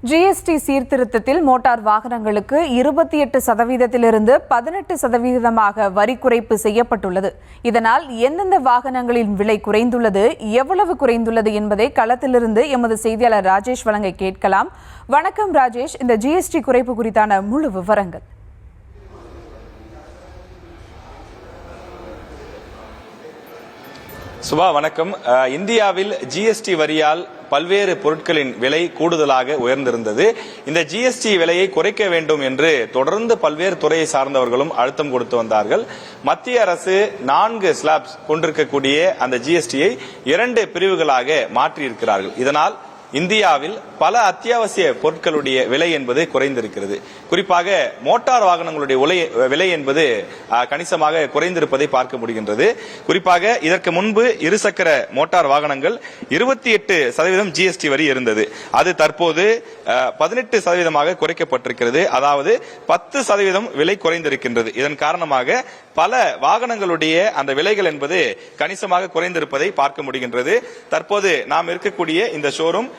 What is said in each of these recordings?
GST சீர்திருத்தத்தில் motor வாகனங்களுக்கு 28%இலிருந்து 18% வரி குறைப்பு செய்யப்பட்டுள்ளது. இதனால் எந்தெந்த வாகனங்களின் விலை குறைந்துள்ளது, எவ்வளவு குறைந்துள்ளது என்பதை களத்திலிருந்து எமது செய்தியாளர் ராஜேஷ் வழங்க கேட்கலாம். வணக்கம் ராஜேஷ், இந்த ஜிஎஸ்டி குறைப்பு குறித்தான முழு விவரங்கள். சுபா வணக்கம். இந்தியாவில் ஜிஎஸ்டி வரியால் பல்வேறு பொருட்களின் விலை கூடுதலாக உயர்ந்திருந்தது. இந்த ஜிஎஸ்டி விலையை குறைக்க வேண்டும் என்று தொடர்ந்து பல்வேறு துறையை சார்ந்தவர்களும் அழுத்தம் கொடுத்து வந்தார்கள். மத்திய அரசு 4 ஸ்லாப்ஸ் கொண்டிருக்கக்கூடிய அந்த ஜிஎஸ்டியை 2 பிரிவுகளாக மாற்றியிருக்கிறார்கள். இதனால் இந்தியாவில் பல அத்தியாவசிய பொருட்களுடைய விலை என்பது குறைந்திருக்கிறது. குறிப்பாக மோட்டார் வாகனங்களுடைய விலை என்பது கணிசமாக குறைந்திருப்பதை பார்க்க முடிகின்றது. குறிப்பாக இதற்கு முன்பு இருசக்கர மோட்டார் வாகனங்கள் 28% ஜிஎஸ்டி வரி இருந்தது. அது தற்போது 18% குறைக்கப்பட்டிருக்கிறது. அதாவது 10% விலை குறைந்திருக்கின்றது. இதன் காரணமாக பல வாகனங்களுடைய அந்த விலைகள் என்பது கணிசமாக குறைந்திருப்பதை பார்க்க முடிகின்றது. தற்போது நாம் இருக்கக்கூடிய இந்த ஷோரூம்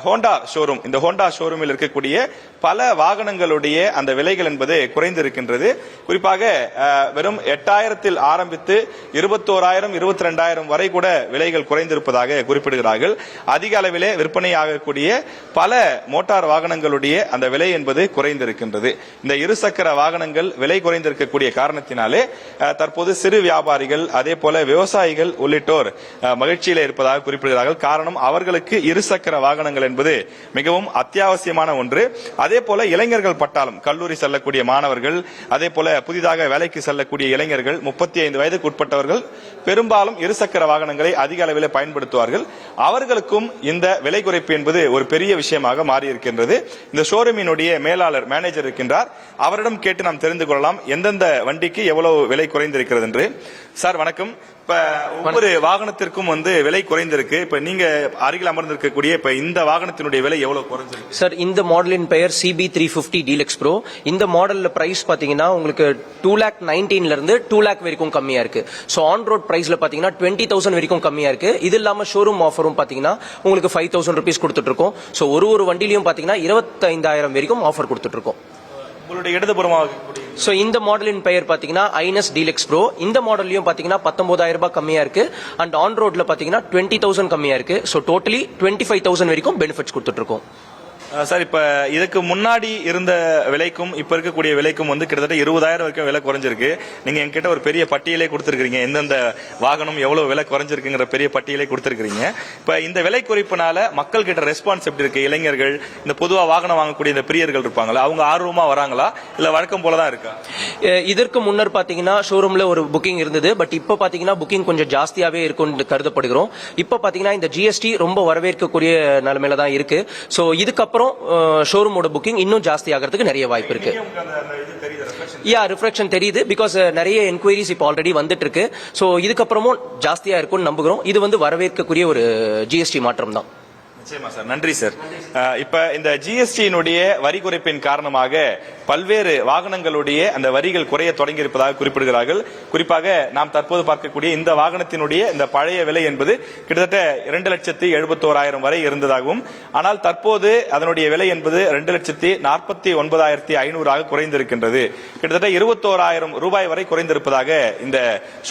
ஹோண்டா ஷோரூம். இந்த ஹோண்டா ஷோரூமில் இருக்கக்கூடிய பல வாகனங்களுடைய அந்த விலைகள் என்பது குறைந்திருக்கின்றது. குறிப்பாக வெறும் 8,000 ஆரம்பித்து 21,000, 22,000 வரை கூட விலைகள் குறைந்திருப்பதாக குறிப்பிடுகிறார்கள். அதிக அளவிலே விற்பனையாகக்கூடிய பல மோட்டார் வாகனங்களுடைய அந்த விலை என்பது குறைந்திருக்கின்றது. இந்த இருசக்கர வாகனங்கள் விலை குறைந்திருக்கக்கூடிய காரணத்தினாலே தற்போது சிறு வியாபாரிகள், அதே போல விவசாயிகள் உள்ளிட்டோர் மகிழ்ச்சியில் இருப்பதாக குறிப்பிடுகிறார்கள். காரணம், அவர்களுக்கு இருசக்கர வாகனங்கள் என்பது மிகவும் அத்தியாவசியமான ஒன்று. அதே போல இளைஞர்கள் பட்டாளம், கல்லூரி செல்லக்கூடிய மாணவர்கள், அதே போல புதிதாக வேலைக்கு செல்லக்கூடிய இளைஞர்கள், 35 வயதுக்கு உட்பட்டவர்கள் பெரும்பாலும் இருசக்கர வாகனங்களை அதிக அளவில் பயன்படுத்துவார்கள். அவர்களுக்கும் இந்த விலை குறைப்பு என்பது ஒரு பெரிய விஷயமாக மாறியிருக்கின்றது. இந்த ஷோரூமினுடைய மேனேஜர் இருக்கின்றார். அவரிடம் கேட்டு நாம் தெரிந்து கொள்ளலாம் எந்தெந்த வண்டிக்கு எவ்வளவு விலை குறைந்திருக்கிறது என்று. சார் வணக்கம். இப்ப ஒவ்வொரு வாகனத்திற்கும் விலை குறைந்திருக்கு. இப்ப நீங்க அருகில் அமர்ந்திருக்கக்கூடிய இப்ப இந்த வாகனத்தினுடைய விலை எவ்வளவு குறைஞ்சிருக்கு? சார், இந்த மாடலின் பெயர் CB350 டீலக்ஸ் ப்ரோ. இந்த மாடல்ல பிரைஸ் பாத்தீங்கன்னா உங்களுக்கு 2,19,000 இருந்து 2 lakh வரைக்கும் கம்மியா இருக்கு. சோ ஆன் ரோட் பிரைஸ்ல பாத்தீங்கன்னா 20,000 வரைக்கும் கம்மியா இருக்கு. இது இல்லாம ஷோரூம் ஆஃபரும் பாத்தீங்கன்னா உங்களுக்கு 5,000 rupees கொடுத்துட்டு இருக்கோம். சோ ஒரு வண்டியிலும் பாத்தீங்கன்னா 25,000 வரைக்கும் ஆஃபர் கொடுத்துட்டு இருக்கோம். உங்களுடைய இடதுபுறமாக சோ இந்த மாடலின் பெயர் பாத்தீங்கன்னா ஐனஸ் டீலக்ஸ் ப்ரோ. இந்த மாடல்லையும் பாத்தீங்கன்னா 19,000 ரூபாய் கம்மியா இருக்கு. அண்ட் ஆன் ரோட்ல பாத்தீங்கன்னா 20,000 கம்மியா இருக்கு. சோ டோட்டலி 25,000 வரைக்கும் பெனிஃபிட்ஸ் கொடுத்துட்டு இருக்கோம். சார், இப்ப இதுக்கு முன்னாடி இருந்த விலைக்கும் இப்ப இருக்கக்கூடிய விலைக்கும் கிட்டத்தட்ட 20,000 வரைக்கும் விலை குறைஞ்சிருக்கு. நீங்க என்கிட்ட ஒரு பெரிய பட்டியலே கொடுத்திருக்கீங்க. எந்தெந்த வாகனம் எவ்வளவு விலை குறைஞ்சிருக்குங்கிற பெரிய பட்டியலே கொடுத்திருக்கீங்க. இப்ப இந்த விலை குறைப்புனால மக்கள் கிட்ட ரெஸ்பான்ஸ் எப்படி இருக்கு? இளைஞர்கள், இந்த பொதுவா வாகனம் வாங்கக்கூடிய இந்த பிரியர்கள் இருப்பாங்களா, அவங்க ஆர்வமா வராங்களா, இல்ல வழக்கம் போலதான் இருக்கா? இதற்கு முன்னர் பாத்தீங்கன்னா ஷோரூம்ல ஒரு புக்கிங் இருந்தது. பட் இப்ப பாத்தீங்கன்னா புக்கிங் கொஞ்சம் ஜாஸ்தியாவே இருக்கும் கருதப்படுகிறோம். இப்ப பாத்தீங்கன்னா இந்த ஜிஎஸ்டி ரொம்ப வரவேற்கக்கூடிய நிலைமையில தான் இருக்கு. சோ இதுக்கப்புறம் ஷோரூமோட புக்கிங் இன்னும் ஜாஸ்தி ஆகிறதுக்கு நிறைய வாய்ப்பு இருக்கு. ரிஃப்ளெக்ஷன் தெரியுது. பிகாஸ் நிறைய என்கொயரிஸ் இப்போ ஆல்ரெடி வந்துட்டு இருக்கு. சோ இதுக்கப்புறமும் ஜாஸ்தியா இருக்கும்னு நம்புகிறோம். இது வரவேற்கக்கூடிய ஒரு ஜிஎஸ்டி மாற்றம் தான். நிச்சயமா சார், நன்றி சார். இப்ப இந்த ஜிஎஸ்டியினுடைய வரி குறைப்பின் காரணமாக பல்வேறு வாகனங்களுடைய அந்த வரிகள் குறைய தொடங்கி இருப்பதாக குறிப்பிடுகிறார்கள். குறிப்பாக நாம் தற்போது பார்க்கக்கூடிய இந்த வாகனத்தினுடைய இந்த பழைய விலை என்பது கிட்டத்தட்ட 2,71,000 வரை இருந்ததாகவும், ஆனால் தற்போது அதனுடைய விலை என்பது 2,49,500 குறைந்திருக்கின்றது. கிட்டத்தட்ட 21,000 ரூபாய் வரை குறைந்திருப்பதாக இந்த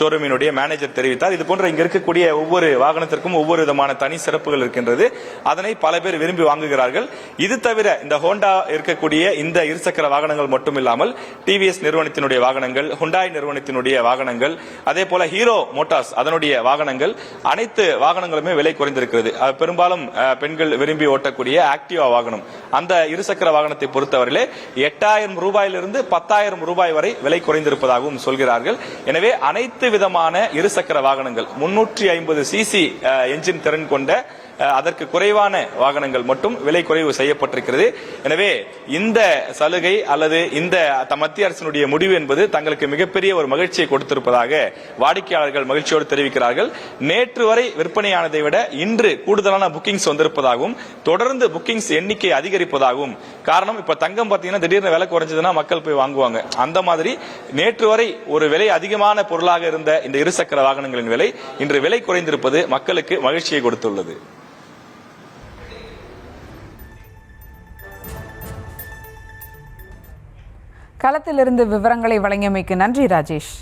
ஷோரூமினுடைய மேனேஜர் தெரிவித்தார். இது போன்ற இங்க இருக்கக்கூடிய ஒவ்வொரு வாகனத்திற்கும் ஒவ்வொரு விதமான தனி சிறப்புகள் இருக்கின்றது. அதனை பல பேர் விரும்பி வாங்குகிறார்கள். இது தவிர இந்த ஹோண்டா இருக்கக்கூடிய இந்த இருசக்கர வாகனங்கள் மட்டும் இல்லாமல் டிவிஎஸ் நிறுவனத்தினுடைய வாகனங்கள், ஹுண்டாய் நிறுவனத்தினுடைய வாகனங்கள், அதே போல ஹீரோ மோட்டார்ஸ் அதனுடைய வாகனங்கள், அனைத்து வாகனங்களுமே விலை குறைந்திருக்கிறது. பெரும்பாலும் பெண்கள் விரும்பி ஓட்டக்கூடிய ஆக்டிவா வாகனம், அந்த இருசக்கர வாகனத்தை பொறுத்தவரையிலே 8,000 ரூபாயிலிருந்து 10,000 ரூபாய் வரை விலை குறைந்திருப்பதாகவும் சொல்கிறார்கள். எனவே அனைத்து விதமான இருசக்கர வாகனங்கள் 350 சிசி என்ஜின் திறன் கொண்ட அதற்கு குறைவான வாகனங்கள் மட்டும் விலை குறைவு செய்யப்பட்டிருக்கிறது. எனவே இந்த சலுகை அல்லது இந்த மத்திய அரசினுடைய முடிவு என்பது தங்களுக்கு மிகப்பெரிய ஒரு மகிழ்ச்சியை கொடுத்திருப்பதாக வாடிக்கையாளர்கள் மகிழ்ச்சியோடு தெரிவிக்கிறார்கள். நேற்று வரை விற்பனையானதை விட இன்று கூடுதலான புக்கிங்ஸ் வந்திருப்பதாகவும், தொடர்ந்து புக்கிங்ஸ் எண்ணிக்கை அதிகரிப்பதாகவும். காரணம், இப்ப தங்கம் பாத்தீங்கன்னா திடீர்னு விலை குறைஞ்சதுன்னா மக்கள் போய் வாங்குவாங்க. அந்த மாதிரி நேற்று வரை ஒரு விலை அதிகமான பொருளாக இருந்த இந்த இருசக்கர வாகனங்களின் விலை இன்று விலை குறைந்திருப்பது மக்களுக்கு மகிழ்ச்சியை கொடுத்துள்ளது. களத்திலிருந்து விவரங்களை வழங்கியமைக்கு நன்றி ராஜேஷ்.